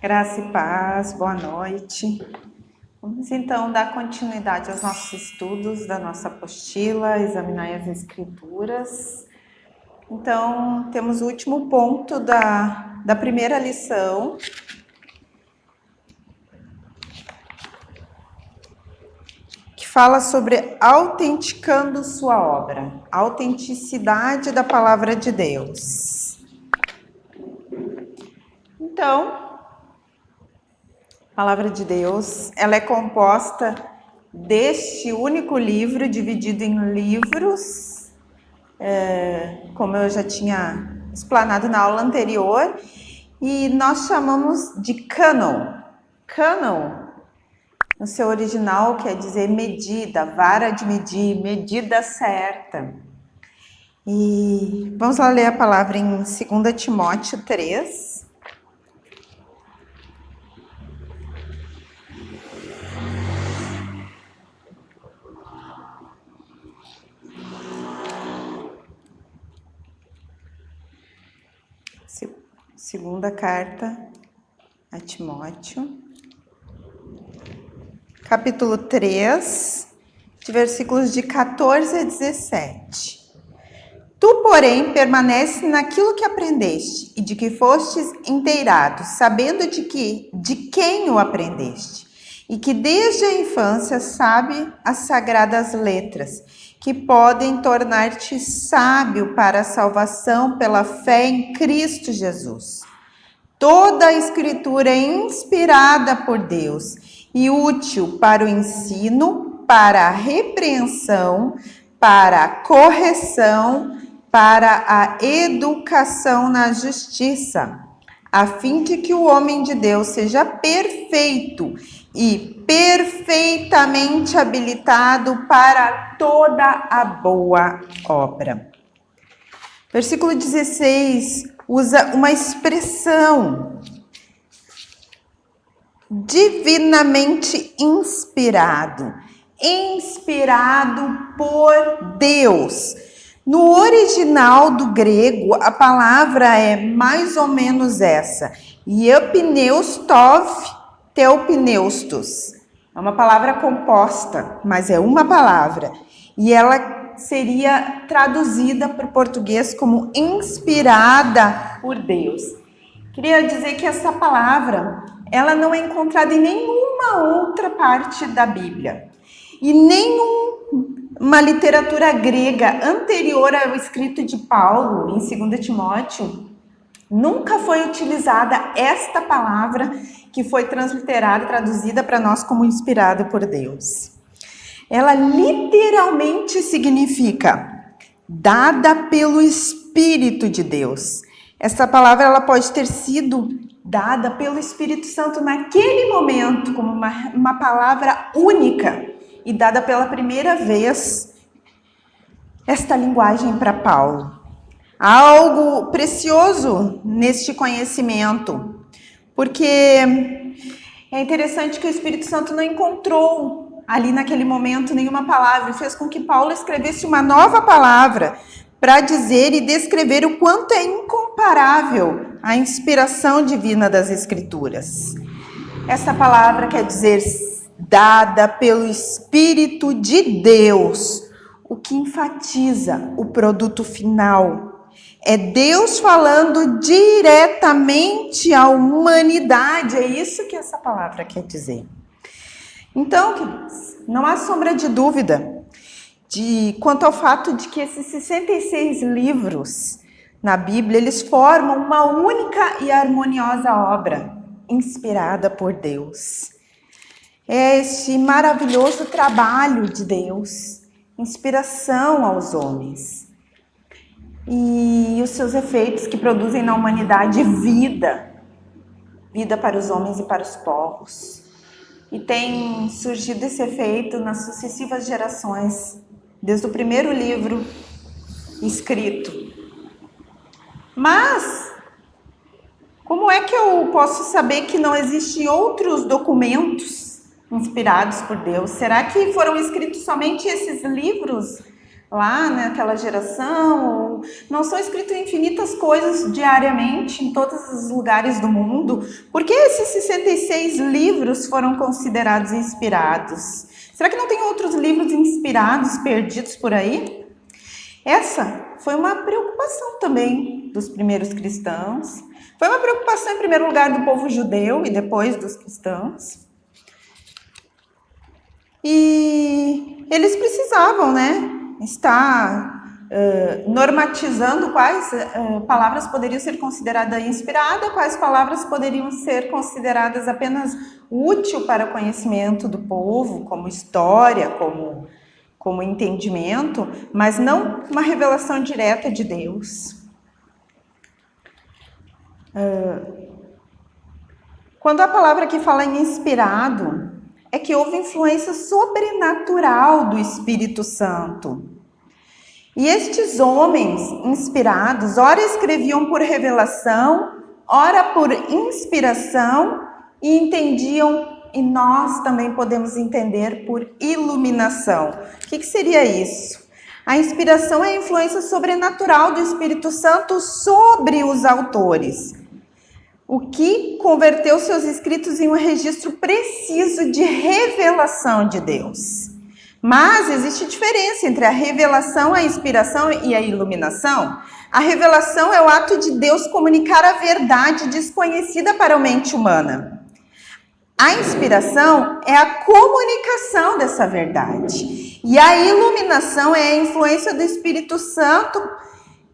Graça e paz, boa noite. Vamos então dar continuidade aos nossos estudos da nossa apostila, examinar as escrituras. Então, temos o último ponto da primeira lição, que fala sobre autenticando sua obra, a autenticidade da palavra de Deus. Então, a palavra de Deus, ela é composta deste único livro, dividido em livros, como eu já tinha explanado na aula anterior, e nós chamamos de cânon. Cânon, no seu original, quer dizer medida, vara de medir, medida certa. E vamos lá ler a palavra em 2 Timóteo 3. Segunda carta a Timóteo, capítulo 3, de versículos de 14 a 17. Tu, porém, permanece naquilo que aprendeste e de que fostes inteirado, sabendo de quem o aprendeste, e que desde a infância sabe as sagradas letras, que podem tornar-te sábio para a salvação pela fé em Cristo Jesus. Toda a Escritura é inspirada por Deus e útil para o ensino, para a repreensão, para a correção, para a educação na justiça, a fim de que o homem de Deus seja perfeito e perfeitamente habilitado para toda a boa obra. Versículo 16 usa uma expressão divinamente inspirado, inspirado por Deus. No original do grego, a palavra é mais ou menos essa, Iepneustov Theopneustos. É uma palavra composta, mas é uma palavra. E ela seria traduzida para o português como inspirada por Deus. Queria dizer que essa palavra, ela não é encontrada em nenhuma outra parte da Bíblia. E nenhuma literatura grega anterior ao escrito de Paulo, em 2 Timóteo, nunca foi utilizada esta palavra que foi transliterada, traduzida para nós como inspirada por Deus. Ela literalmente significa dada pelo Espírito de Deus. Essa palavra ela pode ter sido dada pelo Espírito Santo naquele momento como uma palavra única e dada pela primeira vez esta linguagem para Paulo. Há algo precioso neste conhecimento, porque é interessante que o Espírito Santo não encontrou ali naquele momento nenhuma palavra, fez com que Paulo escrevesse uma nova palavra para dizer e descrever o quanto é incomparável a inspiração divina das Escrituras. Essa palavra quer dizer dada pelo Espírito de Deus, o que enfatiza o produto final. É Deus falando diretamente à humanidade, é isso que essa palavra quer dizer. Então, queridos, não há sombra de dúvida quanto ao fato de que esses 66 livros na Bíblia, eles formam uma única e harmoniosa obra, inspirada por Deus. É este maravilhoso trabalho de Deus, inspiração aos homens. E os seus efeitos que produzem na humanidade vida para os homens e para os povos. E tem surgido esse efeito nas sucessivas gerações, desde o primeiro livro escrito. Mas, como é que eu posso saber que não existem outros documentos inspirados por Deus? Será que foram escritos somente esses livros lá naquela geração? mundo, não são escritas infinitas coisas diariamente em todos os lugares do mundo? Por que esses 66 livros foram considerados inspirados? Será que não tem outros livros inspirados, perdidos por aí? Essa foi uma preocupação também dos primeiros cristãos. Foi uma preocupação, em primeiro lugar, do povo judeu e depois dos cristãos. E eles precisavam, estar normatizando quais palavras poderiam ser consideradas inspiradas, quais palavras poderiam ser consideradas apenas útil para o conhecimento do povo, como história, como entendimento, mas não uma revelação direta de Deus. Quando a palavra aqui fala em inspirado, é que houve influência sobrenatural do Espírito Santo. E estes homens inspirados, ora escreviam por revelação, ora por inspiração, e entendiam, e nós também podemos entender por iluminação. O que seria isso? A inspiração é a influência sobrenatural do Espírito Santo sobre os autores, o que converteu seus escritos em um registro preciso de revelação de Deus. Mas existe diferença entre a revelação, a inspiração e a iluminação. A revelação é o ato de Deus comunicar a verdade desconhecida para a mente humana. A inspiração é a comunicação dessa verdade. E a iluminação é a influência do Espírito Santo,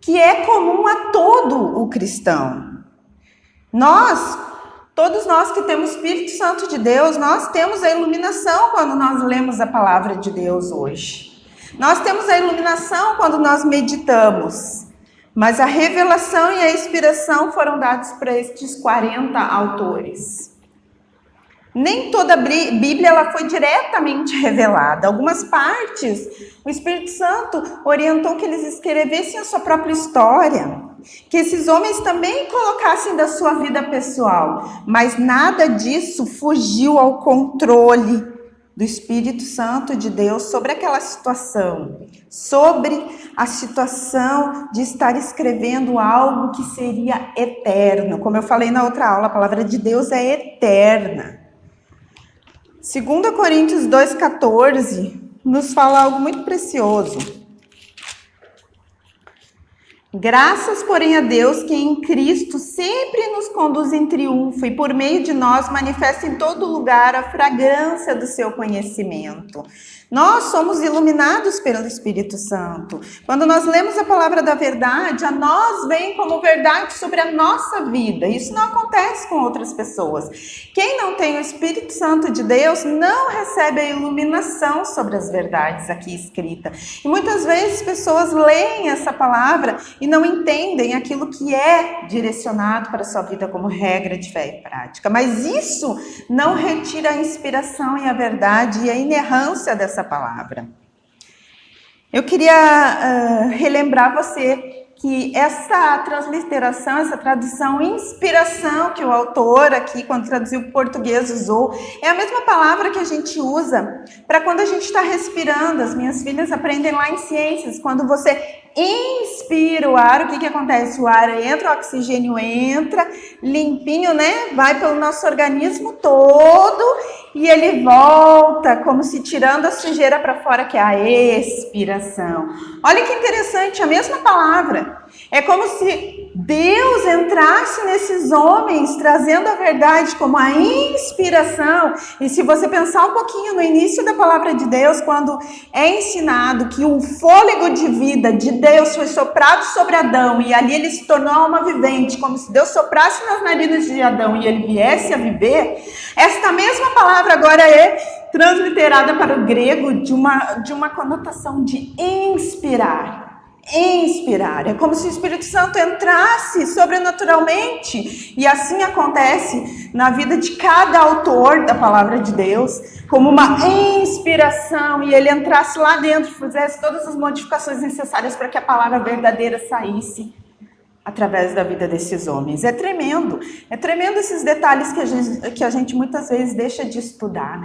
que é comum a todo o cristão. Todos nós que temos o Espírito Santo de Deus, nós temos a iluminação quando nós lemos a palavra de Deus hoje. Nós temos a iluminação quando nós meditamos. Mas a revelação e a inspiração foram dados para estes 40 autores. Nem toda a Bíblia ela foi diretamente revelada. Algumas partes, o Espírito Santo orientou que eles escrevessem a sua própria história, que esses homens também colocassem da sua vida pessoal, mas nada disso fugiu ao controle do Espírito Santo de Deus sobre aquela situação, sobre a situação de estar escrevendo algo que seria eterno. Como eu falei na outra aula, a palavra de Deus é eterna. 2 Coríntios 2,14 nos fala algo muito precioso. Graças, porém, a Deus que em Cristo sempre nos conduz em triunfo e por meio de nós manifesta em todo lugar a fragrância do seu conhecimento. Nós somos iluminados pelo Espírito Santo. Quando nós lemos a palavra da verdade, a nós vem como verdade sobre a nossa vida. Isso não acontece com outras pessoas. Quem não tem o Espírito Santo de Deus não recebe a iluminação sobre as verdades aqui escritas. E muitas vezes pessoas leem essa palavra e não entendem aquilo que é direcionado para a sua vida como regra de fé e prática. Mas isso não retira a inspiração e a verdade e a inerrância dessa palavra. Eu queria relembrar você que essa transliteração, essa tradução, inspiração que o autor aqui, quando traduziu o português, usou, é a mesma palavra que a gente usa para quando a gente está respirando. As minhas filhas aprendem lá em ciências, quando você inspira o ar, o que acontece? O ar entra, o oxigênio entra, limpinho, vai pelo nosso organismo todo e ele volta, como se tirando a sujeira para fora, que é a expiração. Olha que interessante, a mesma palavra. É como se Deus entrasse nesses homens, trazendo a verdade como a inspiração. E se você pensar um pouquinho no início da palavra de Deus, quando é ensinado que o fôlego de vida de Deus foi soprado sobre Adão, e ali ele se tornou alma vivente, como se Deus soprasse nas narinas de Adão e ele viesse a viver, esta mesma palavra agora é transliterada para o grego de uma conotação de inspirar. Inspirar, é como se o Espírito Santo entrasse sobrenaturalmente, e assim acontece na vida de cada autor da palavra de Deus, como uma inspiração, e ele entrasse lá dentro, fizesse todas as modificações necessárias para que a palavra verdadeira saísse através da vida desses homens. É tremendo esses detalhes que a gente muitas vezes deixa de estudar,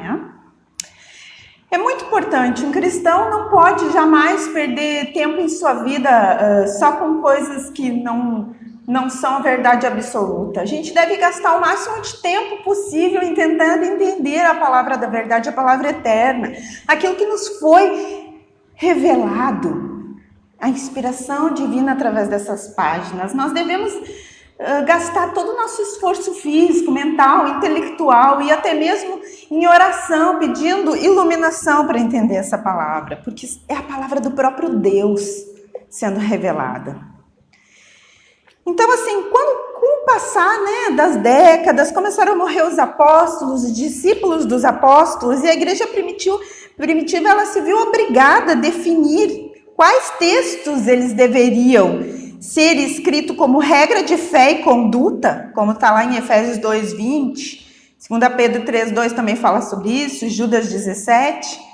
É muito importante, um cristão não pode jamais perder tempo em sua vida só com coisas que não são a verdade absoluta. A gente deve gastar o máximo de tempo possível tentando entender a palavra da verdade, a palavra eterna, aquilo que nos foi revelado, a inspiração divina através dessas páginas. Nós devemos gastar todo o nosso esforço físico, mental, intelectual e até mesmo em oração, pedindo iluminação para entender essa palavra, porque é a palavra do próprio Deus sendo revelada. Então, assim, com o passar, das décadas, começaram a morrer os apóstolos, os discípulos dos apóstolos, e a igreja primitiva ela se viu obrigada a definir quais textos eles deveriam ser escritos como regra de fé e conduta, como está lá em Efésios 2:20, 2 Pedro 3:2 também fala sobre isso, Judas 17.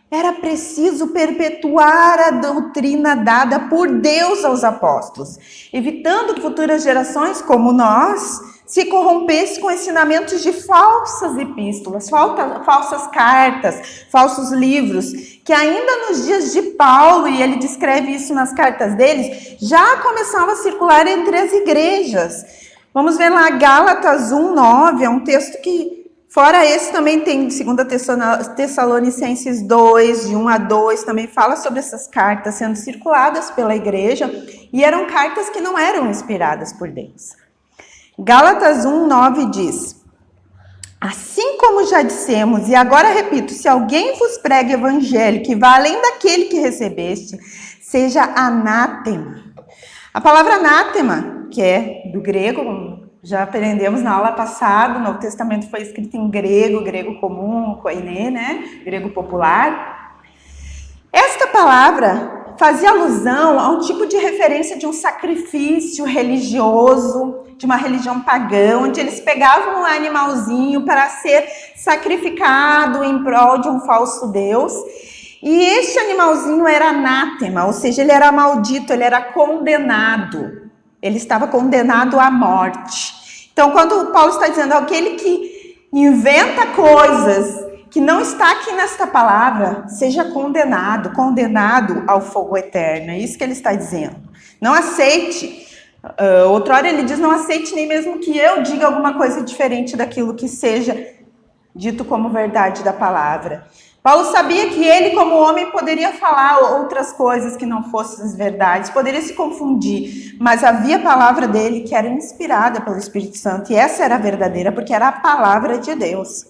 Era preciso perpetuar a doutrina dada por Deus aos apóstolos, evitando que futuras gerações, como nós, se corrompessem com ensinamentos de falsas epístolas, falsas cartas, falsos livros, que ainda nos dias de Paulo, e ele descreve isso nas cartas deles, já começavam a circular entre as igrejas. Vamos ver lá Gálatas 1:9, é um texto que... Fora esse, também tem 2 Tessalonicenses 2, de 1 a 2, também fala sobre essas cartas sendo circuladas pela igreja, e eram cartas que não eram inspiradas por Deus. Gálatas 1:9 diz: assim como já dissemos, e agora repito, se alguém vos prega evangelho que vá além daquele que recebeste, seja anátema. A palavra anátema, que é do grego, já aprendemos na aula passada, o Novo Testamento foi escrito em grego comum, koiné, grego popular. Esta palavra fazia alusão a um tipo de referência de um sacrifício religioso, de uma religião pagã, onde eles pegavam um animalzinho para ser sacrificado em prol de um falso deus. E este animalzinho era anátema, ou seja, ele era maldito, ele era condenado. Ele estava condenado à morte. Então, quando Paulo está dizendo aquele que inventa coisas que não está aqui nesta palavra, seja condenado ao fogo eterno. É isso que ele está dizendo. Não aceite. Outrora ele diz, não aceite nem mesmo que eu diga alguma coisa diferente daquilo que seja dito como verdade da palavra. Paulo sabia que ele, como homem, poderia falar outras coisas que não fossem as verdades, poderia se confundir, mas havia a palavra dele que era inspirada pelo Espírito Santo, e essa era a verdadeira, porque era a palavra de Deus.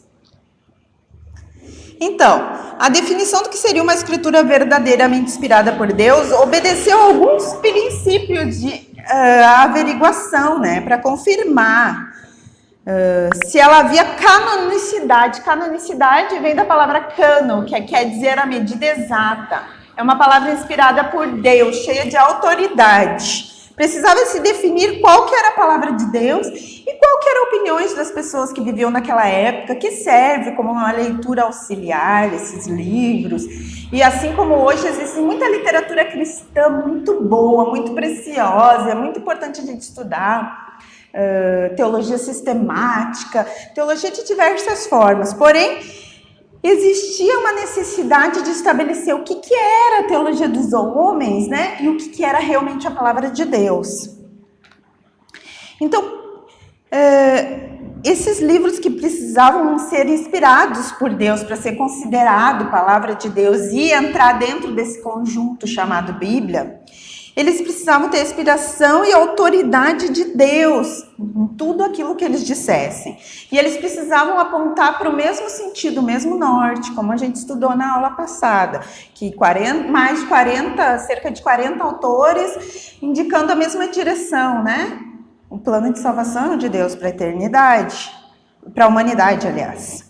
Então, a definição do que seria uma escritura verdadeiramente inspirada por Deus obedeceu a alguns princípios de averiguação, para confirmar se ela havia canonicidade. Canonicidade vem da palavra canon, que quer dizer a medida exata. É uma palavra inspirada por Deus, cheia de autoridade. Precisava se definir qual que era a palavra de Deus e qual que eram opiniões das pessoas que viviam naquela época, que serve como uma leitura auxiliar, esses livros. E assim como hoje existe muita literatura cristã muito boa, muito preciosa, é muito importante a gente estudar. Teologia sistemática, teologia de diversas formas. Porém, existia uma necessidade de estabelecer o que era a teologia dos homens, e o que era realmente a palavra de Deus. Então, esses livros que precisavam ser inspirados por Deus para ser considerado palavra de Deus e entrar dentro desse conjunto chamado Bíblia, eles precisavam ter inspiração e autoridade de Deus em tudo aquilo que eles dissessem. E eles precisavam apontar para o mesmo sentido, o mesmo norte, como a gente estudou na aula passada, que cerca de 40 autores indicando a mesma direção, O plano de salvação de Deus para a eternidade, para a humanidade, aliás.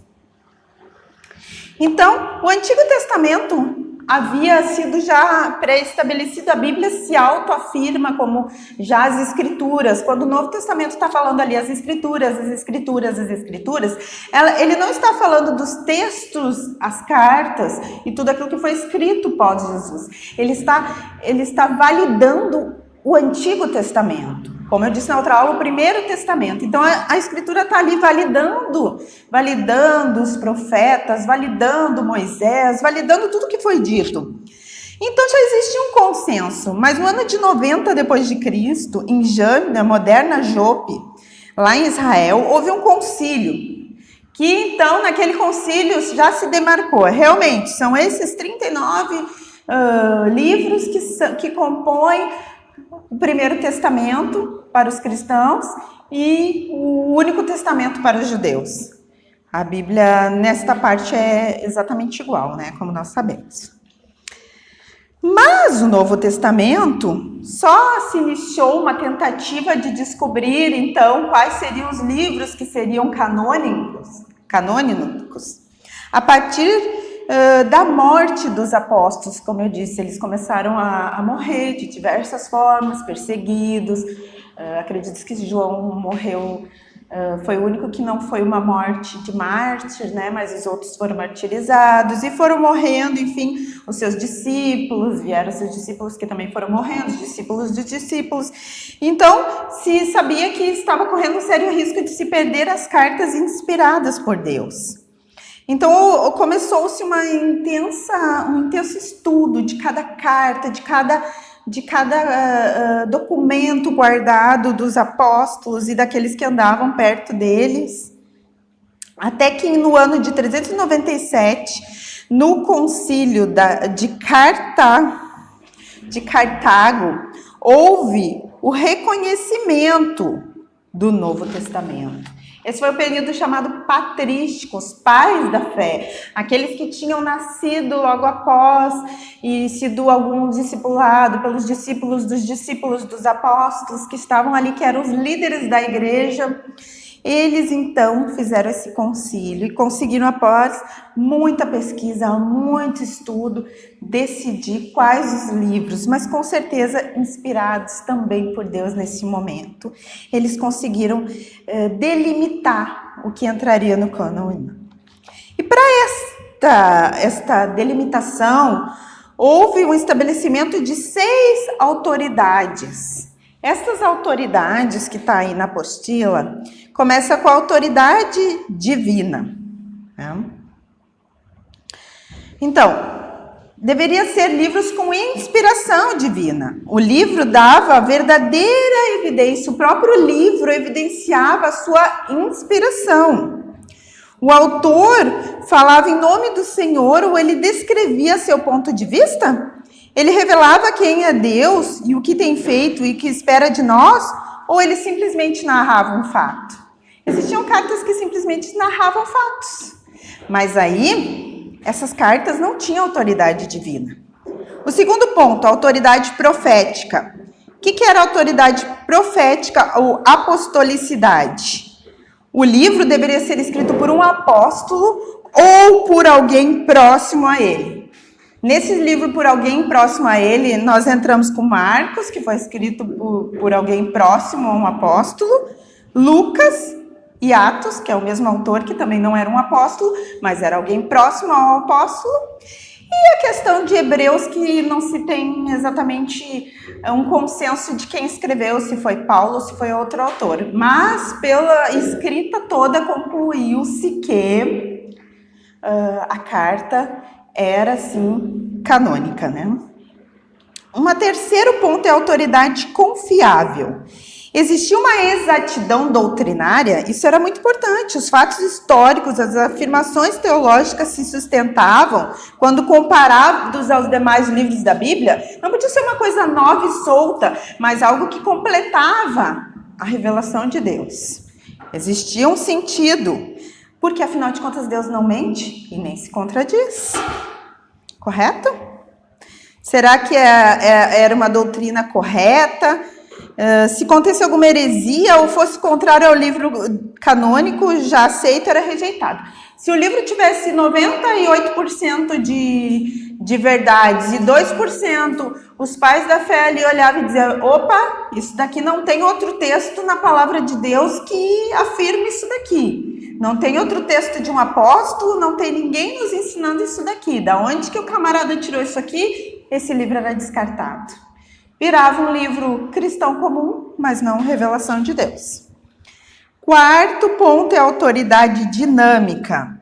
Então, o Antigo Testamento havia sido já pré-estabelecido, a Bíblia se autoafirma como já as Escrituras. Quando o Novo Testamento está falando ali as Escrituras, ele não está falando dos textos, as cartas e tudo aquilo que foi escrito pós-Jesus. Ele está validando o Antigo Testamento. Como eu disse na outra aula, o Primeiro Testamento. Então, a Escritura está ali validando os profetas, validando Moisés, validando tudo que foi dito. Então, já existia um consenso. Mas no ano de 90 depois de Cristo, em Jâmia, na moderna Jope, lá em Israel, houve um concílio. Que, então, naquele concílio já se demarcou. Realmente, são esses 39 livros que compõem o Primeiro Testamento para os cristãos e o Único Testamento para os judeus. A Bíblia, nesta parte, é exatamente igual, né? Como nós sabemos. Mas o Novo Testamento só se iniciou uma tentativa de descobrir, então, quais seriam os livros que seriam canônicos, a partir da morte dos apóstolos. Como eu disse, eles começaram a morrer de diversas formas, perseguidos. Acredito que João morreu, foi o único que não foi uma morte de mártir, né? Mas os outros foram martirizados e foram morrendo, enfim, os seus discípulos, vieram seus discípulos que também foram morrendo, os discípulos dos discípulos. Então, se sabia que estava correndo um sério risco de se perder as cartas inspiradas por Deus. Então, começou-se um intenso estudo de cada carta, de cada documento guardado dos apóstolos e daqueles que andavam perto deles. Até que no ano de 397, no concílio de Cartago, houve o reconhecimento do Novo Testamento. Esse foi o período chamado patrístico, os pais da fé, aqueles que tinham nascido logo após e sido algum discipulado pelos discípulos dos apóstolos que estavam ali, que eram os líderes da igreja. Eles então fizeram esse concílio e conseguiram, após muita pesquisa, muito estudo, decidir quais os livros, mas com certeza inspirados também por Deus nesse momento. Eles conseguiram delimitar o que entraria no cânon. E para esta delimitação, houve um estabelecimento de 6 autoridades. Essas autoridades que está aí na apostila, começa com a autoridade divina. Né? Então, deveria ser livros com inspiração divina. O livro dava a verdadeira evidência, o próprio livro evidenciava a sua inspiração. O autor falava em nome do Senhor ou ele descrevia seu ponto de vista? Ele revelava quem é Deus e o que tem feito e o que espera de nós? Ou ele simplesmente narrava um fato? Existiam cartas que simplesmente narravam fatos. Mas aí, essas cartas não tinham autoridade divina. O segundo ponto, a autoridade profética. O que era a autoridade profética ou apostolicidade? O livro deveria ser escrito por um apóstolo ou por alguém próximo a ele. Nesse livro, por alguém próximo a ele, nós entramos com Marcos, que foi escrito por alguém próximo a um apóstolo, Lucas e Atos, que é o mesmo autor, que também não era um apóstolo, mas era alguém próximo ao apóstolo, e a questão de Hebreus, que não se tem exatamente um consenso de quem escreveu, se foi Paulo ou se foi outro autor, mas pela escrita toda concluiu-se que a carta era, sim, canônica, né? Um terceiro ponto é a autoridade confiável. Existia uma exatidão doutrinária, isso era muito importante. Os fatos históricos, as afirmações teológicas se sustentavam quando comparados aos demais livros da Bíblia. Não podia ser uma coisa nova e solta, mas algo que completava a revelação de Deus. Existia um sentido. Porque, afinal de contas, Deus não mente e nem se contradiz. Correto? Será que era uma doutrina correta? Se acontecesse alguma heresia ou fosse contrário ao livro canônico, já aceito, era rejeitado. Se o livro tivesse 98% de verdades e 2%, os pais da fé ali olhavam e diziam: opa, isso daqui não tem outro texto na palavra de Deus que afirme isso daqui. Não tem outro texto de um apóstolo, não tem ninguém nos ensinando isso daqui. Da onde que o camarada tirou isso aqui? Esse livro era descartado. Virava um livro cristão comum, mas não revelação de Deus. Quarto ponto é a autoridade dinâmica.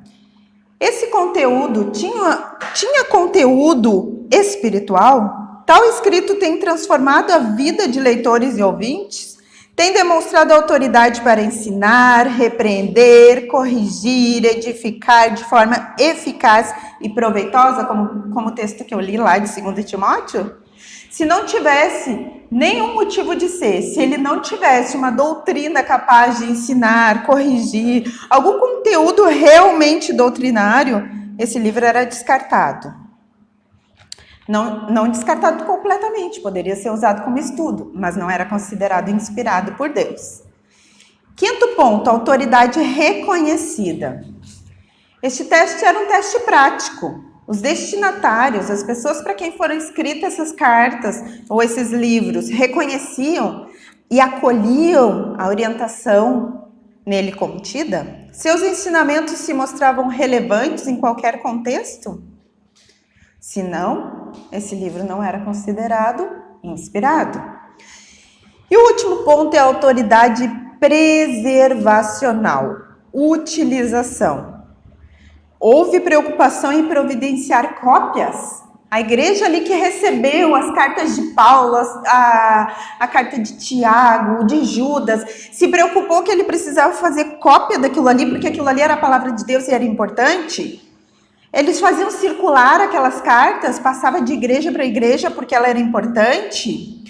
Esse conteúdo tinha conteúdo espiritual? Tal escrito tem transformado a vida de leitores e ouvintes? Tem demonstrado autoridade para ensinar, repreender, corrigir, edificar de forma eficaz e proveitosa, como o texto que eu li lá de 2 Timóteo? Se não tivesse nenhum motivo de ser, se ele não tivesse uma doutrina capaz de ensinar, corrigir, algum conteúdo realmente doutrinário, esse livro era descartado. Não descartado completamente, poderia ser usado como estudo, mas não era considerado inspirado por Deus. Quinto ponto, autoridade reconhecida. Este teste era um teste prático. Os destinatários, as pessoas para quem foram escritas essas cartas ou esses livros, reconheciam e acolhiam a orientação nele contida? Seus ensinamentos se mostravam relevantes em qualquer contexto? Se não, esse livro não era considerado inspirado. E o último ponto é a autoridade preservacional, utilização. Houve preocupação em providenciar cópias? A igreja ali que recebeu as cartas de Paulo, a carta de Tiago, de Judas, se preocupou que ele precisava fazer cópia daquilo ali, porque aquilo ali era a palavra de Deus e era importante? Eles faziam circular aquelas cartas, passava de igreja para igreja porque ela era importante?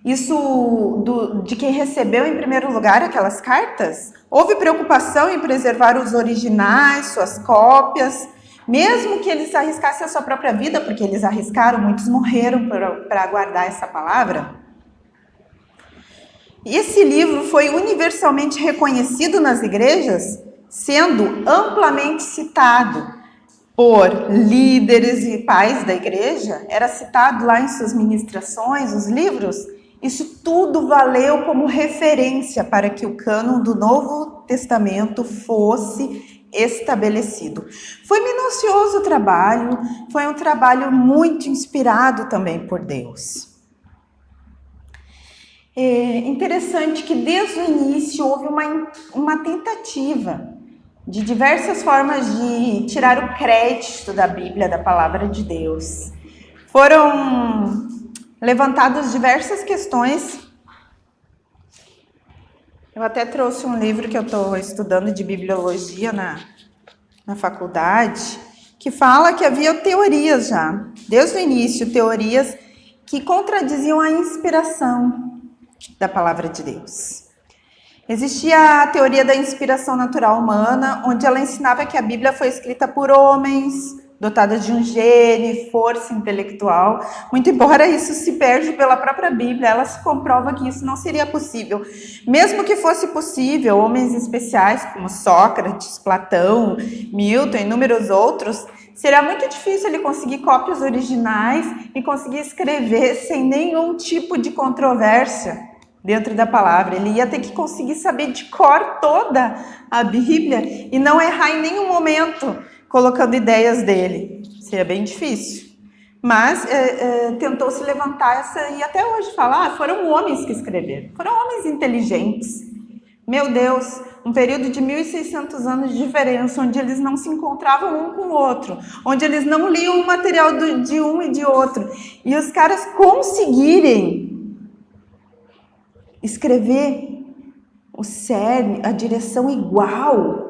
Isso de quem recebeu em primeiro lugar aquelas cartas? Houve preocupação em preservar os originais, suas cópias, mesmo que eles arriscassem a sua própria vida, porque eles arriscaram, muitos morreram para guardar essa palavra? E esse livro foi universalmente reconhecido nas igrejas, sendo amplamente citado por líderes e pais da igreja, era citado lá em suas ministrações, os livros. Isso tudo valeu como referência para que o cânon do Novo Testamento fosse estabelecido. Foi minucioso o trabalho, foi um trabalho muito inspirado também por Deus. É interessante que desde o início houve uma tentativa de diversas formas de tirar o crédito da Bíblia, da palavra de Deus. Foram levantadas diversas questões. Eu até trouxe um livro que eu estou estudando de bibliologia na faculdade, que fala que havia teorias já, desde o início, teorias que contradiziam a inspiração da palavra de Deus. Existia a teoria da inspiração natural humana, onde ela ensinava que a Bíblia foi escrita por homens, dotada de um gênio, força intelectual. Muito embora isso se perde pela própria Bíblia, ela se comprova que isso não seria possível. Mesmo que fosse possível, homens especiais como Sócrates, Platão, Milton e inúmeros outros, seria muito difícil ele conseguir cópias originais e conseguir escrever sem nenhum tipo de controvérsia dentro da palavra. Ele ia ter que conseguir saber de cor toda a Bíblia e não errar em nenhum momento colocando ideias dele. Seria bem difícil. Mas tentou se levantar essa, e até hoje falar, foram homens que escreveram. Foram homens inteligentes. Meu Deus, um período de 1.600 anos de diferença, onde eles não se encontravam um com o outro, onde eles não liam o material de um e de outro. E os caras conseguirem escrever o cerne, a direção igual.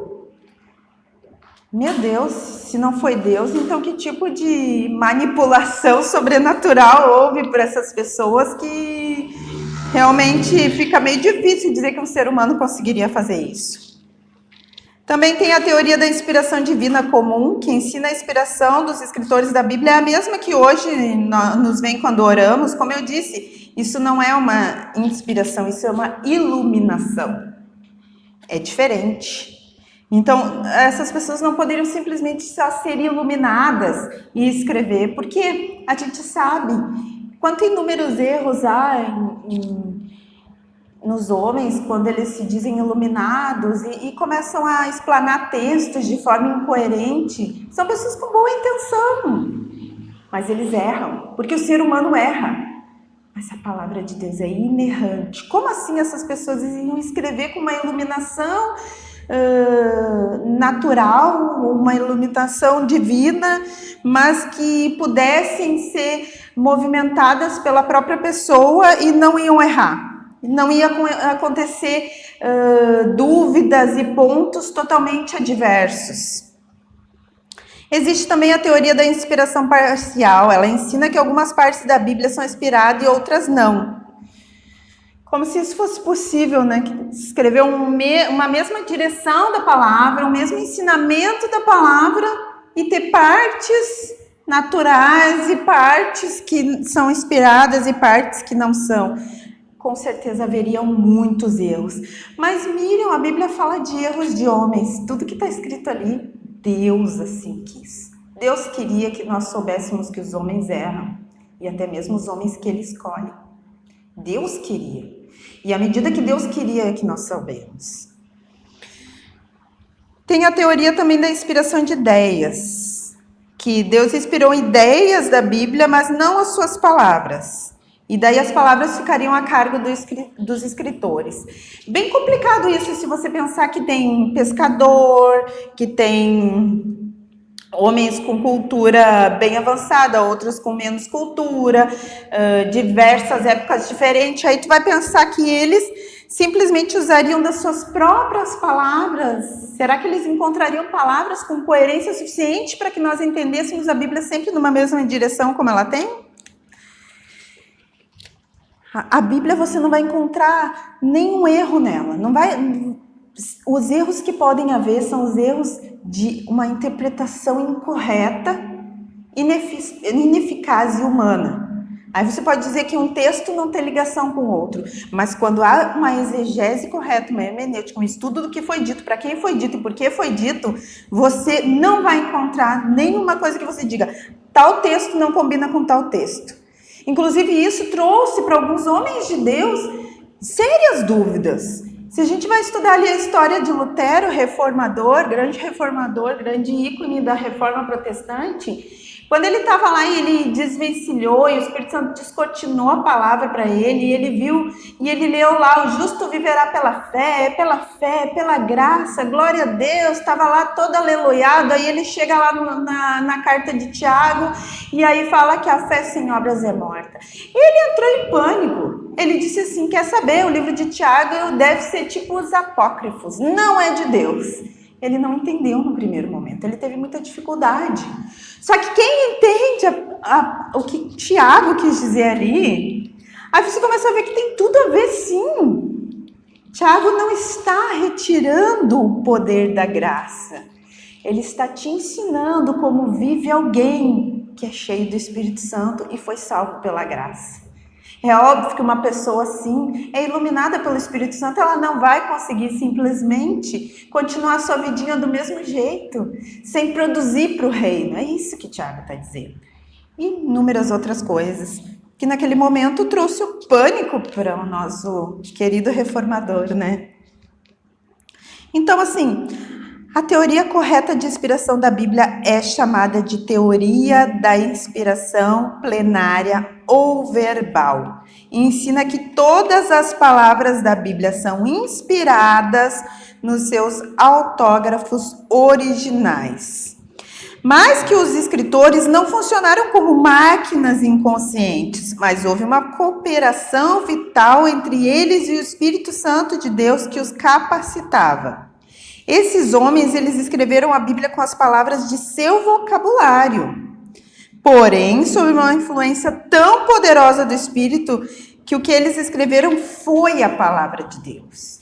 Meu Deus, se não foi Deus, então que tipo de manipulação sobrenatural houve para essas pessoas que realmente fica meio difícil dizer que um ser humano conseguiria fazer isso. Também tem a teoria da inspiração divina comum, que ensina a inspiração dos escritores da Bíblia, é a mesma que hoje nos vem quando oramos. Como eu disse, isso não é uma inspiração, isso é uma iluminação. É diferente. Então, essas pessoas não poderiam simplesmente só ser iluminadas e escrever, porque a gente sabe quanto inúmeros erros há nos homens quando eles se dizem iluminados e começam a explanar textos de forma incoerente. São pessoas com boa intenção, mas eles erram, porque o ser humano erra. Mas a palavra de Deus é inerrante. Como assim essas pessoas iam escrever com uma iluminação natural, uma iluminação divina, mas que pudessem ser movimentadas pela própria pessoa e não iam errar? Não ia acontecer dúvidas e pontos totalmente adversos. Existe também a teoria da inspiração parcial. Ela ensina que algumas partes da Bíblia são inspiradas e outras não. Como se isso fosse possível, né? Escrever uma mesma direção da palavra, o mesmo ensinamento da palavra e ter partes naturais e partes que são inspiradas e partes que não são. Com certeza haveriam muitos erros. Mas Miriam, a Bíblia fala de erros de homens. Tudo que está escrito ali, Deus assim quis. Deus queria que nós soubéssemos que os homens erram. E até mesmo os homens que Ele escolhe. Deus queria. E à medida que Deus queria que nós soubemos. Tem a teoria também da inspiração de ideias. Que Deus inspirou ideias da Bíblia, mas não as suas palavras. E daí as palavras ficariam a cargo dos escritores. Bem complicado isso se você pensar que tem pescador, que tem homens com cultura bem avançada, outros com menos cultura, diversas épocas diferentes. Aí tu vai pensar que eles simplesmente usariam das suas próprias palavras. Será que eles encontrariam palavras com coerência suficiente para que nós entendêssemos a Bíblia sempre numa mesma direção como ela tem? A Bíblia você não vai encontrar nenhum erro nela. Os erros que podem haver são os erros de uma interpretação incorreta, ineficaz e humana. Aí você pode dizer que um texto não tem ligação com o outro, mas quando há uma exegese correta, uma hermenêutica, um estudo do que foi dito, para quem foi dito e por que foi dito, você não vai encontrar nenhuma coisa que você diga, tal texto não combina com tal texto. Inclusive, isso trouxe para alguns homens de Deus sérias dúvidas. Se a gente vai estudar ali a história de Lutero, reformador, grande ícone da reforma protestante, quando ele estava lá e ele desvencilhou e o Espírito Santo descortinou a palavra para ele, e ele viu e ele leu lá, o justo viverá pela fé, pela graça, glória a Deus, estava lá todo aleluiado, aí ele chega lá na carta de Tiago e aí fala que a fé sem obras é morta. Ele entrou em pânico, ele disse assim, quer saber, o livro de Tiago deve ser tipo os apócrifos, não é de Deus. Ele não entendeu no primeiro momento, ele teve muita dificuldade. Só que quem entende o que Tiago quis dizer ali, aí você começa a ver que tem tudo a ver sim. Tiago não está retirando o poder da graça. Ele está te ensinando como vive alguém que é cheio do Espírito Santo e foi salvo pela graça. É óbvio que uma pessoa assim, é iluminada pelo Espírito Santo, ela não vai conseguir simplesmente continuar sua vidinha do mesmo jeito, sem produzir para o reino. É isso que Tiago está dizendo. E inúmeras outras coisas, que naquele momento trouxe o pânico para o nosso querido reformador, né? Então, assim, a teoria correta de inspiração da Bíblia é chamada de teoria da inspiração plenária ou verbal. E ensina que todas as palavras da Bíblia são inspiradas nos seus autógrafos originais. Mas que os escritores não funcionaram como máquinas inconscientes, mas houve uma cooperação vital entre eles e o Espírito Santo de Deus que os capacitava. Esses homens, eles escreveram a Bíblia com as palavras de seu vocabulário. Porém, sob uma influência tão poderosa do Espírito, que o que eles escreveram foi a palavra de Deus.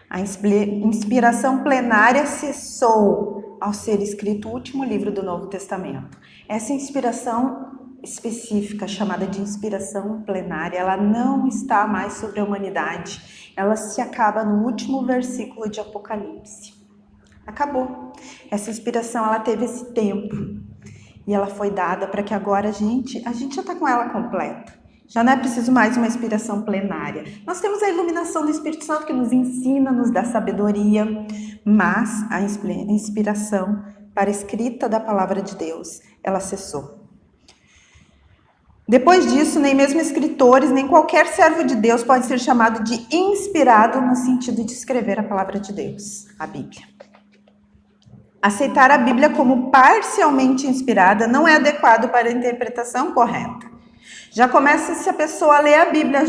A inspiração plenária cessou ao ser escrito o último livro do Novo Testamento. Essa inspiração específica, chamada de inspiração plenária, ela não está mais sobre a humanidade. Ela se acaba no último versículo de Apocalipse. Acabou. Essa inspiração, ela teve esse tempo. E ela foi dada para que agora a gente já está com ela completa. Já não é preciso mais uma inspiração plenária. Nós temos a iluminação do Espírito Santo que nos ensina, nos dá sabedoria, mas a inspiração para a escrita da palavra de Deus, ela cessou. Depois disso, nem mesmo escritores, nem qualquer servo de Deus pode ser chamado de inspirado no sentido de escrever a palavra de Deus, a Bíblia. Aceitar a Bíblia como parcialmente inspirada não é adequado para a interpretação correta. Já começa, se a pessoa lê a Bíblia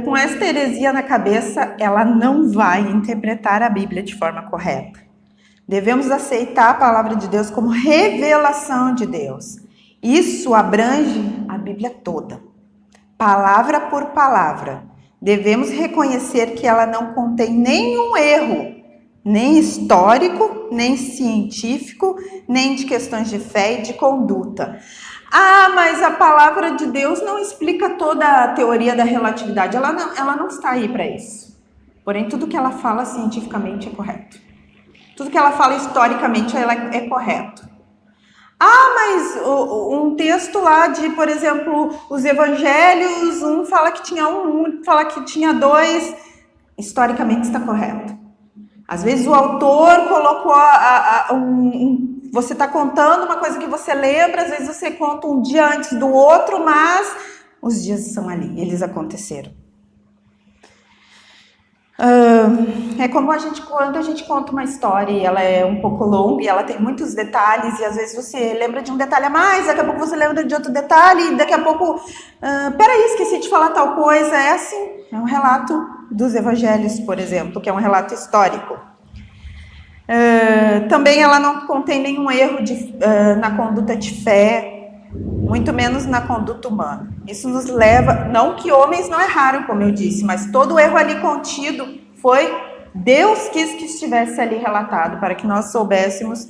com esta heresia na cabeça, ela não vai interpretar a Bíblia de forma correta. Devemos aceitar a palavra de Deus como revelação de Deus. Isso abrange a Bíblia toda, palavra por palavra. Devemos reconhecer que ela não contém nenhum erro, nem histórico, nem científico, nem de questões de fé e de conduta. Ah, mas a palavra de Deus não explica toda a teoria da relatividade. Ela não está aí para isso. Porém, tudo que ela fala cientificamente é correto. Tudo que ela fala historicamente ela é correto. Ah, mas um texto lá de, por exemplo, os evangelhos, um fala que tinha um fala que tinha dois, historicamente está correto. Às vezes o autor colocou você está contando uma coisa que você lembra, às vezes você conta um dia antes do outro, mas os dias são ali, eles aconteceram. É como quando a gente conta uma história e ela é um pouco longa e ela tem muitos detalhes e às vezes você lembra de um detalhe a mais, daqui a pouco você lembra de outro detalhe e daqui a pouco, peraí, esqueci de falar tal coisa. É assim, é um relato dos evangelhos, por exemplo, que é um relato histórico. Também ela não contém nenhum erro na conduta de fé, muito menos na conduta humana. Isso nos leva, não que homens não erraram, como eu disse, mas todo o erro ali contido foi Deus quis que estivesse ali relatado, para que nós soubéssemos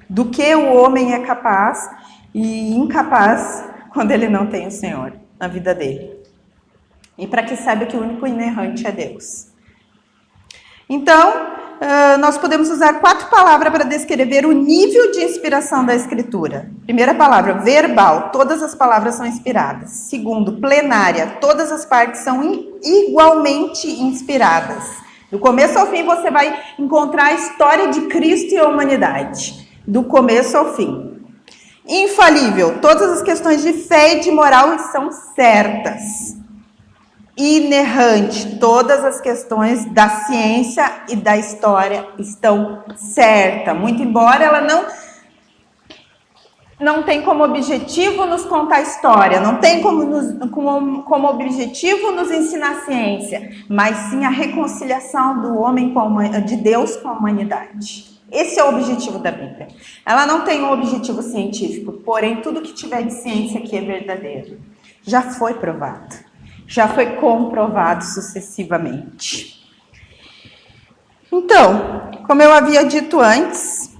do que o homem é capaz e incapaz quando ele não tem o Senhor na vida dele. E para que saiba que o único inerrante é Deus. Então, nós podemos usar 4 palavras para descrever o nível de inspiração da Escritura. Primeira palavra, verbal, todas as palavras são inspiradas. Segundo, plenária, todas as partes são igualmente inspiradas. Do começo ao fim você vai encontrar a história de Cristo e a humanidade. Do começo ao fim. Infalível, todas as questões de fé e de moral são certas. Inerrante, todas as questões da ciência e da história estão certas, muito embora ela não tem como objetivo nos contar a história, não tem como objetivo nos ensinar a ciência, mas sim a reconciliação do homem de Deus com a humanidade. Esse é o objetivo da Bíblia. Ela não tem um objetivo científico, porém tudo que tiver de ciência aqui é verdadeiro. Já foi provado. Já foi comprovado sucessivamente. Então, como eu havia dito antes,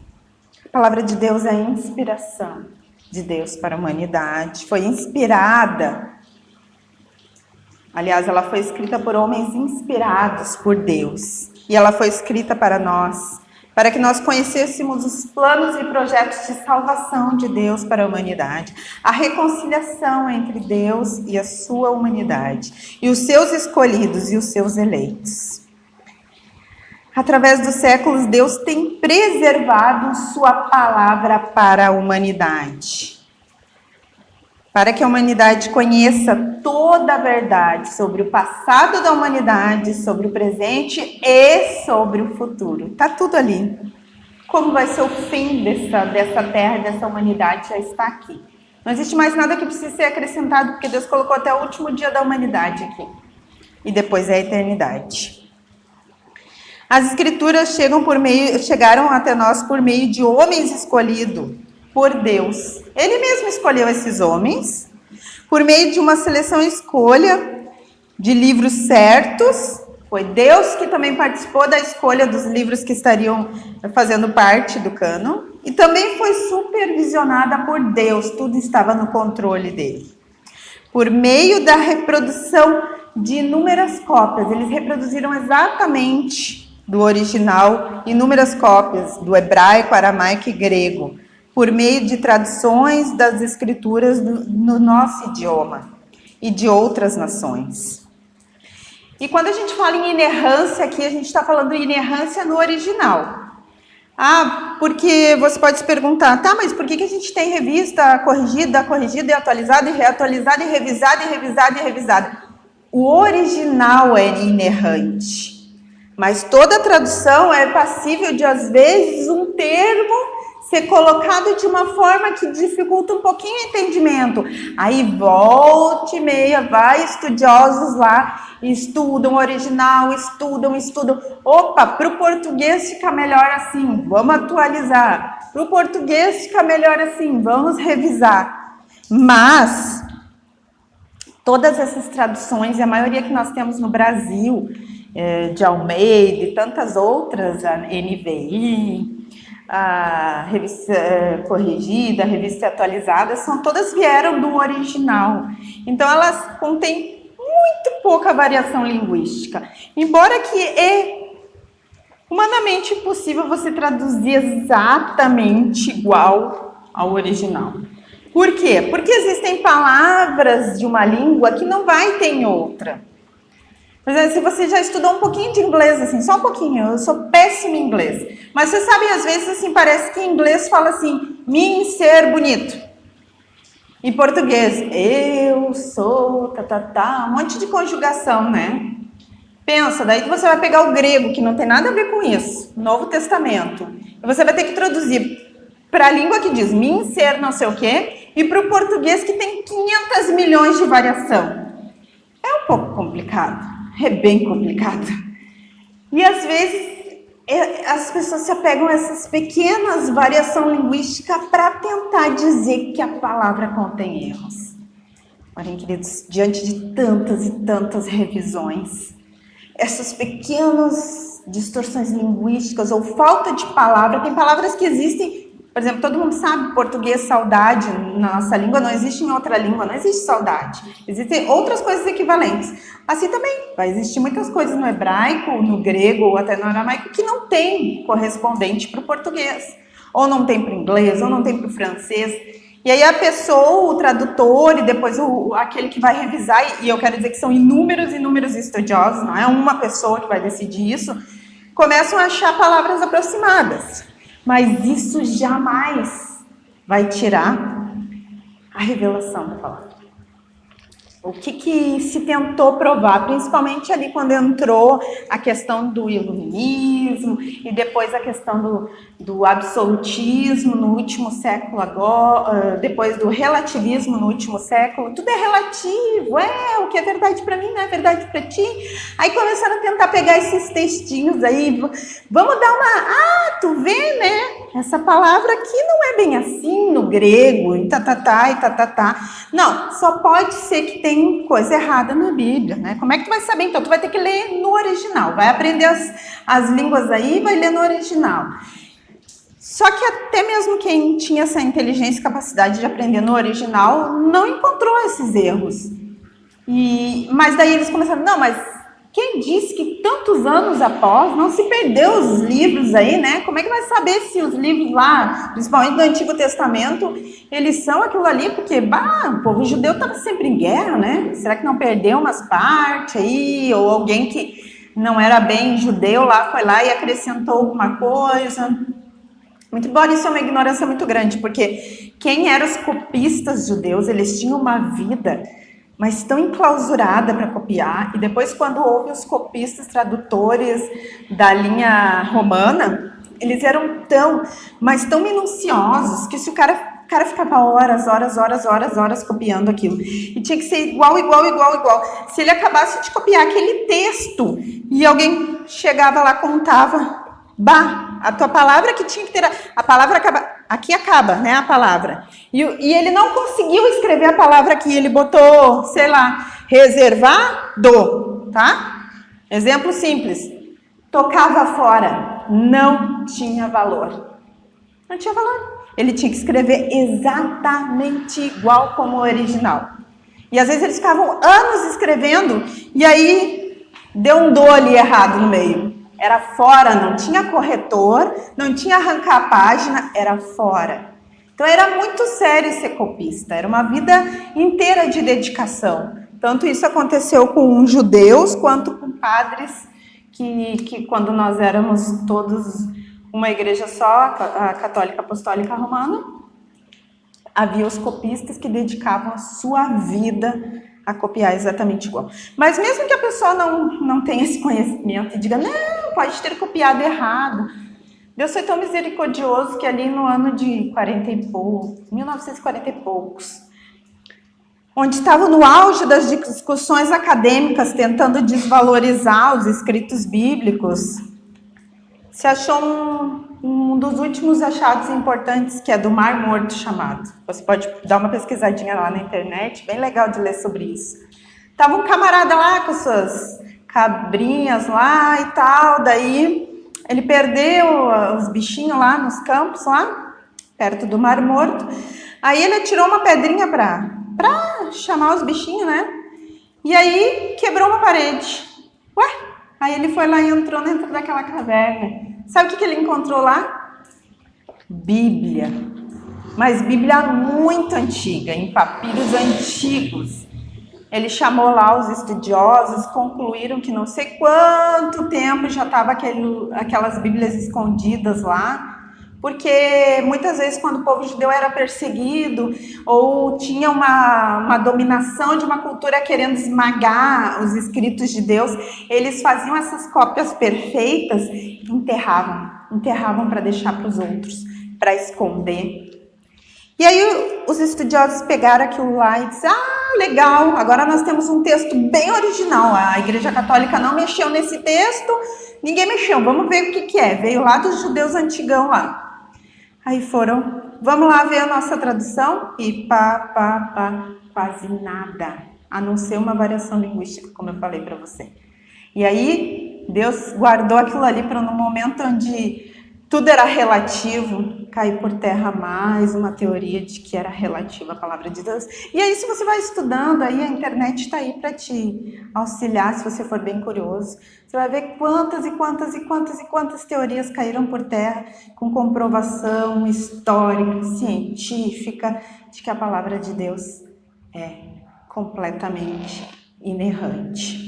a palavra de Deus é a inspiração de Deus para a humanidade. Foi inspirada. Aliás, ela foi escrita por homens inspirados por Deus. E ela foi escrita para nós, para que nós conhecêssemos os planos e projetos de salvação de Deus para a humanidade, a reconciliação entre Deus e a sua humanidade, e os seus escolhidos e os seus eleitos. Através dos séculos, Deus tem preservado sua palavra para a humanidade, para que a humanidade conheça toda a verdade sobre o passado da humanidade, sobre o presente e sobre o futuro. Está tudo ali. Como vai ser o fim dessa terra, dessa humanidade, já está aqui. Não existe mais nada que precise ser acrescentado, porque Deus colocou até o último dia da humanidade aqui. E depois é a eternidade. As escrituras chegaram até nós por meio de homens escolhidos por Deus. Ele mesmo escolheu esses homens por meio de uma seleção e escolha de livros certos. Foi Deus que também participou da escolha dos livros que estariam fazendo parte do cânon. E também foi supervisionada por Deus. Tudo estava no controle dele. Por meio da reprodução de inúmeras cópias. Eles reproduziram exatamente do original inúmeras cópias do hebraico, aramaico e grego, por meio de traduções das escrituras no nosso idioma e de outras nações. E quando a gente fala em inerrância aqui, a gente está falando de inerrância no original. Porque você pode se perguntar, tá, mas por que a gente tem revista corrigida e atualizada e reatualizada e revisada e revisada e revisada? O original é inerrante, mas toda tradução é passível de, às vezes, um termo ser colocado de uma forma que dificulta um pouquinho o entendimento. Aí volta e meia, vai estudiosos lá, estudam o original, estudam. Opa, para o português fica melhor assim, vamos atualizar. Para o português fica melhor assim, vamos revisar. Mas todas essas traduções, e a maioria que nós temos no Brasil, de Almeida e tantas outras, a NVI, a revista corrigida, a revista atualizada, todas vieram do original. Então, elas contêm muito pouca variação linguística. Embora que é humanamente impossível você traduzir exatamente igual ao original. Por quê? Porque existem palavras de uma língua que não vai ter em outra. Por exemplo, se você já estudou um pouquinho de inglês, assim, só um pouquinho, eu sou péssima em inglês. Mas você sabe, às vezes, assim, parece que em inglês fala assim, mim ser bonito. Em português, eu sou, um monte de conjugação, né? Pensa, daí que você vai pegar o grego, que não tem nada a ver com isso, Novo Testamento. E você vai ter que traduzir para a língua que diz mim ser não sei o quê, e para o português que tem 500 milhões de variação. É um pouco complicado. É bem complicado. E às vezes as pessoas se apegam a essas pequenas variações linguísticas para tentar dizer que a palavra contém erros. Olhem, queridos, diante de tantas e tantas revisões, essas pequenas distorções linguísticas ou falta de palavra, tem palavras que existem. Por exemplo, todo mundo sabe, português, saudade, na nossa língua não existe em outra língua, não existe saudade. Existem outras coisas equivalentes. Assim também, vai existir muitas coisas no hebraico, no grego ou até no aramaico que não tem correspondente para o português. Ou não tem para o inglês, ou não tem para o francês. E aí a pessoa, o tradutor e depois aquele que vai revisar, e eu quero dizer que são inúmeros estudiosos, não é uma pessoa que vai decidir isso, começam a achar palavras aproximadas. Mas isso jamais vai tirar a revelação da palavra. O que se tentou provar, principalmente ali quando entrou a questão do iluminismo e depois a questão do absolutismo no último século agora, depois do relativismo no último século, tudo é relativo, o que é verdade para mim não é verdade para ti. Aí começaram a tentar pegar esses textinhos aí, vamos dar tu vê, né? Essa palavra aqui não é bem assim no grego, e Não, só pode ser que tem coisa errada na Bíblia, né? Como é que tu vai saber? Então, tu vai ter que ler no original. Vai aprender as línguas aí e vai ler no original. Só que até mesmo quem tinha essa inteligência e capacidade de aprender no original não encontrou esses erros. Mas daí eles começaram, mas quem disse que tantos anos após não se perdeu os livros aí, né? Como é que vai saber se os livros lá, principalmente do Antigo Testamento, eles são aquilo ali? Porque, o povo judeu estava sempre em guerra, né? Será que não perdeu umas partes aí? Ou alguém que não era bem judeu lá, foi lá e acrescentou alguma coisa? Muito embora isso é uma ignorância muito grande, porque quem eram os copistas judeus, eles tinham uma vida mas tão enclausurada para copiar, e depois quando houve os copistas tradutores da linha romana, eles eram tão minuciosos, que se o cara ficava horas copiando aquilo, e tinha que ser igual, se ele acabasse de copiar aquele texto, e alguém chegava lá, contava, a tua palavra que tinha que ter, a palavra aqui acaba, né, a palavra. E ele não conseguiu escrever a palavra aqui, ele botou, sei lá, reservado, tá? Exemplo simples. Tocava fora, não tinha valor. Não tinha valor. Ele tinha que escrever exatamente igual como o original. E às vezes eles ficavam anos escrevendo, e aí deu um do ali errado no meio. Era fora, não tinha corretor, não tinha arrancar a página, era fora. Então era muito sério ser copista, era uma vida inteira de dedicação. Tanto isso aconteceu com judeus quanto com padres que quando nós éramos todos uma igreja só, a Católica Apostólica Romana. Havia os copistas que dedicavam a sua vida a copiar exatamente igual. Mas mesmo que a pessoa não tenha esse conhecimento e diga, não, pode ter copiado errado. Deus foi tão misericordioso que ali no ano de 1940 e poucos, onde estava no auge das discussões acadêmicas tentando desvalorizar os escritos bíblicos, se achou um dos últimos achados importantes, que é do Mar Morto chamado. Você pode dar uma pesquisadinha lá na internet, bem legal de ler sobre isso. Tava um camarada lá com suas cabrinhas lá e tal, daí ele perdeu os bichinhos lá nos campos, lá, perto do Mar Morto. Aí ele atirou uma pedrinha pra chamar os bichinhos, né? E aí quebrou uma parede. Ué? Aí ele foi lá e entrou dentro daquela caverna. Sabe o que ele encontrou lá? Bíblia. Mas Bíblia muito antiga, em papiros antigos. Ele chamou lá os estudiosos, concluíram que não sei quanto tempo já estava aquelas Bíblias escondidas lá, porque muitas vezes quando o povo judeu era perseguido ou tinha uma dominação de uma cultura querendo esmagar os escritos de Deus, eles faziam essas cópias perfeitas e enterravam para deixar para os outros, para esconder. E aí os estudiosos pegaram aquilo lá e disseram, legal, agora nós temos um texto bem original, a Igreja Católica não mexeu nesse texto, ninguém mexeu, vamos ver o que é, veio lá dos judeus antigão lá. Aí foram, vamos lá ver a nossa tradução e quase nada, a não ser uma variação linguística, como eu falei para você. E aí Deus guardou aquilo ali para no momento onde tudo era relativo, cair por terra mais uma teoria de que era relativa à palavra de Deus. E aí, se você vai estudando, aí a internet está aí para te auxiliar, se você for bem curioso. Você vai ver quantas teorias caíram por terra com comprovação histórica, científica, de que a palavra de Deus é completamente inerrante.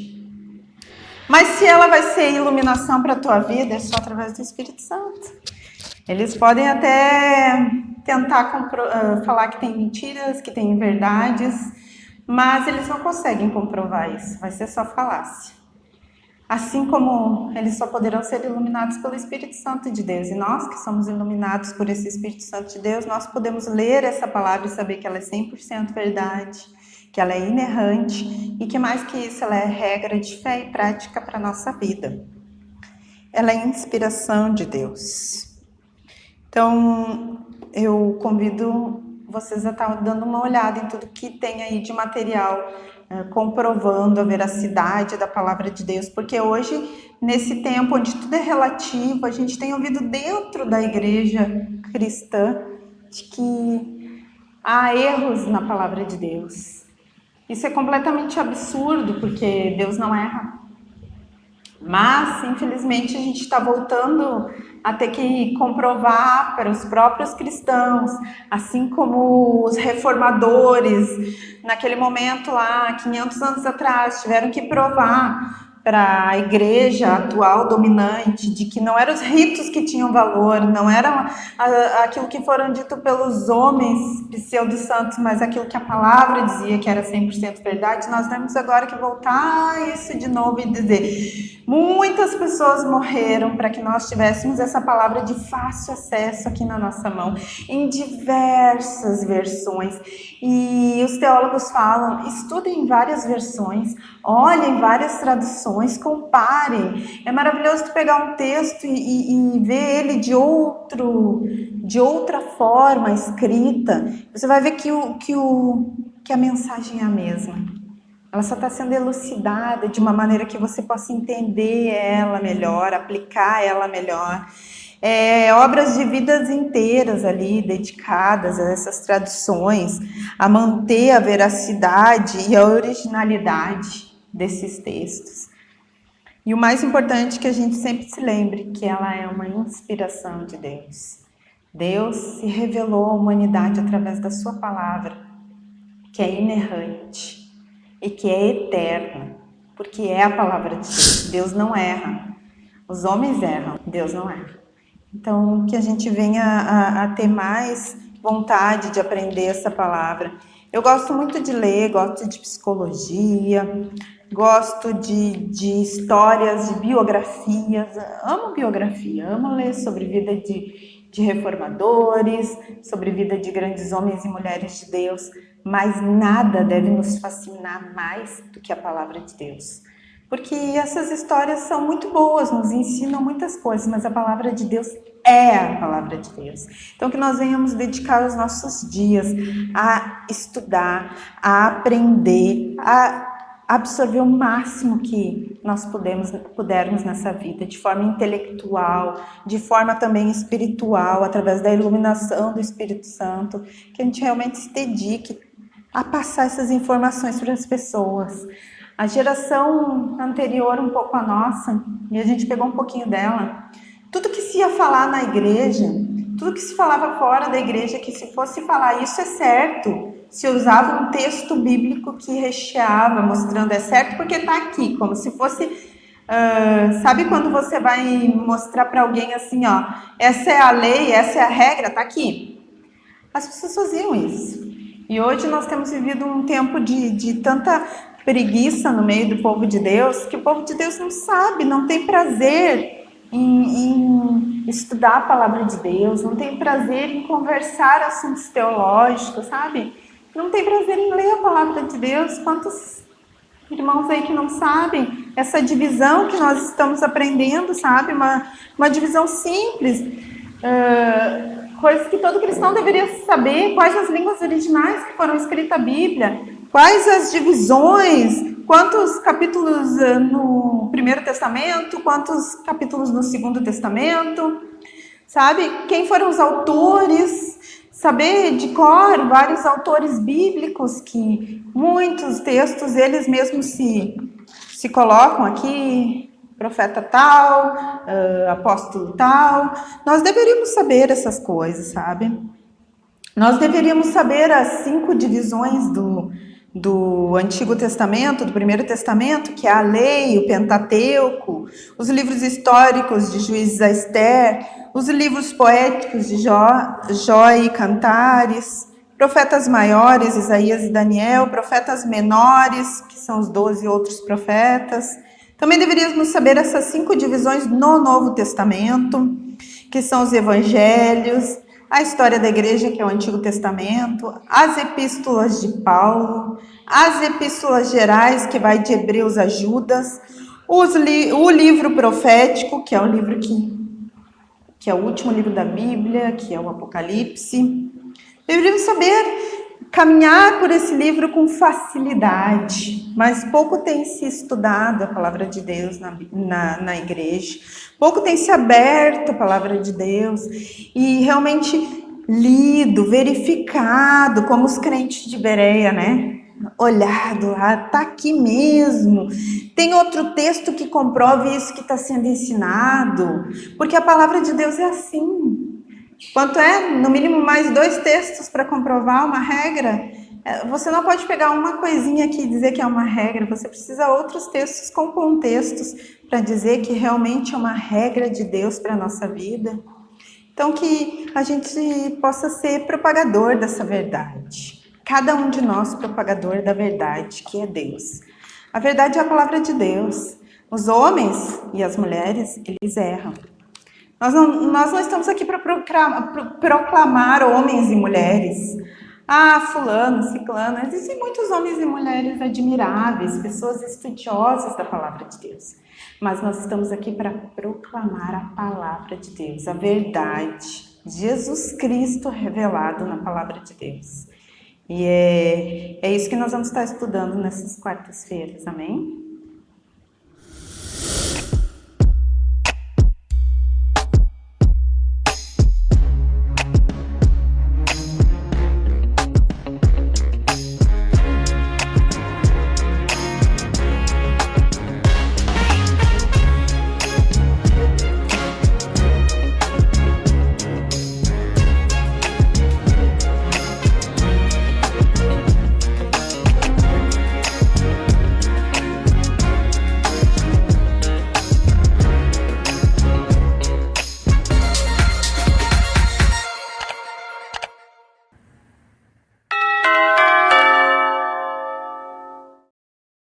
Mas se ela vai ser iluminação para a tua vida, é só através do Espírito Santo. Eles podem até tentar falar que tem mentiras, que tem verdades, mas eles não conseguem comprovar isso, vai ser só falácia. Assim como eles só poderão ser iluminados pelo Espírito Santo de Deus, e nós que somos iluminados por esse Espírito Santo de Deus, nós podemos ler essa palavra e saber que ela é 100% verdade, que ela é inerrante e que mais que isso, ela é regra de fé e prática para a nossa vida. Ela é inspiração de Deus. Então, eu convido vocês a estar dando uma olhada em tudo que tem aí de material, comprovando a veracidade da palavra de Deus, porque hoje, nesse tempo onde tudo é relativo, a gente tem ouvido dentro da igreja cristã de que há erros na palavra de Deus. Isso é completamente absurdo, porque Deus não erra. Mas, infelizmente, a gente está voltando a ter que comprovar para os próprios cristãos, assim como os reformadores, naquele momento lá, 500 anos atrás, tiveram que provar para a igreja atual dominante de que não eram os ritos que tinham valor, não eram aquilo que foram dito pelos homens pseudo-santos, mas aquilo que a palavra dizia que era 100% verdade. Nós temos agora que voltar a isso de novo e dizer: muitas pessoas morreram para que nós tivéssemos essa palavra de fácil acesso aqui na nossa mão, em diversas versões. E os teólogos falam, estudem várias versões, olhem várias traduções, comparem. É maravilhoso tu pegar um texto e ver ele de outra forma escrita. Você vai ver que a mensagem é a mesma. Ela só está sendo elucidada de uma maneira que você possa entender ela melhor, aplicar ela melhor. Obras de vidas inteiras ali dedicadas a essas traduções, a manter a veracidade e a originalidade desses textos. E o mais importante é que a gente sempre se lembre que ela é uma inspiração de Deus. Deus se revelou à humanidade através da sua palavra, que é inerrante e que é eterna, porque é a palavra de Deus. Deus não erra. Os homens erram, Deus não erra. Então, que a gente venha a ter mais vontade de aprender essa palavra. Eu gosto muito de ler, gosto de psicologia, gosto de histórias, de biografias. Amo biografia, amo ler sobre vida de reformadores, sobre vida de grandes homens e mulheres de Deus, mas nada deve nos fascinar mais do que a palavra de Deus. Porque essas histórias são muito boas, nos ensinam muitas coisas, mas a palavra de Deus é a palavra de Deus. Então, que nós venhamos dedicar os nossos dias a estudar, a aprender, a absorver o máximo que nós pudermos nessa vida, de forma intelectual, de forma também espiritual, através da iluminação do Espírito Santo, que a gente realmente se dedique a passar essas informações para as pessoas. A geração anterior, um pouco a nossa, e a gente pegou um pouquinho dela, tudo que se ia falar na igreja, tudo que se falava fora da igreja, que se fosse falar isso é certo, se usava um texto bíblico que recheava, mostrando é certo porque está aqui, como se fosse... sabe quando você vai mostrar para alguém assim, ó, essa é a lei, essa é a regra, está aqui. As pessoas faziam isso. E hoje nós temos vivido um tempo de tanta preguiça no meio do povo de Deus, que o povo de Deus não sabe, não tem prazer em estudar a palavra de Deus, não tem prazer em conversar assuntos teológicos, sabe? Não tem prazer em ler a palavra de Deus. Quantos irmãos aí que não sabem essa divisão que nós estamos aprendendo, sabe? Uma divisão simples, coisas que todo cristão deveria saber, quais as línguas originais que foram escritas na Bíblia, quais as divisões, quantos capítulos no Primeiro Testamento, quantos capítulos no Segundo Testamento, sabe? Quem foram os autores, saber de cor vários autores bíblicos, que muitos textos eles mesmos se colocam aqui, profeta tal, apóstolo tal. Nós deveríamos saber essas coisas, sabe? Nós deveríamos saber as 5 divisões do Antigo Testamento, do Primeiro Testamento, que é a lei, o Pentateuco, os livros históricos de Juízes a Esther, os livros poéticos de Jó e Cantares, profetas maiores, Isaías e Daniel, profetas menores, que são os 12 outros profetas. Também deveríamos saber essas 5 divisões no Novo Testamento, que são os evangelhos, a história da igreja, que é o Antigo Testamento, as epístolas de Paulo, as epístolas gerais, que vai de Hebreus a Judas, o livro profético, que é o livro que é o último livro da Bíblia, que é o Apocalipse. Deveríamos saber caminhar por esse livro com facilidade, mas pouco tem se estudado a palavra de Deus na igreja, pouco tem se aberto a palavra de Deus e realmente lido, verificado, como os crentes de Bereia, né? Olhado lá, tá aqui mesmo. Tem outro texto que comprove isso que está sendo ensinado, porque a palavra de Deus é assim. Quanto é, no mínimo, mais 2 textos para comprovar uma regra? Você não pode pegar uma coisinha aqui e dizer que é uma regra, você precisa de outros textos com contextos para dizer que realmente é uma regra de Deus para a nossa vida. Então, que a gente possa ser propagador dessa verdade. Cada um de nós propagador da verdade, que é Deus. A verdade é a palavra de Deus. Os homens e as mulheres, eles erram. Nós não estamos aqui para proclamar homens e mulheres. Ah, fulano, ciclano. Existem muitos homens e mulheres admiráveis, pessoas estudiosas da palavra de Deus. Mas nós estamos aqui para proclamar a palavra de Deus, a verdade. Jesus Cristo revelado na palavra de Deus. E é isso que nós vamos estar estudando nessas quartas-feiras, amém?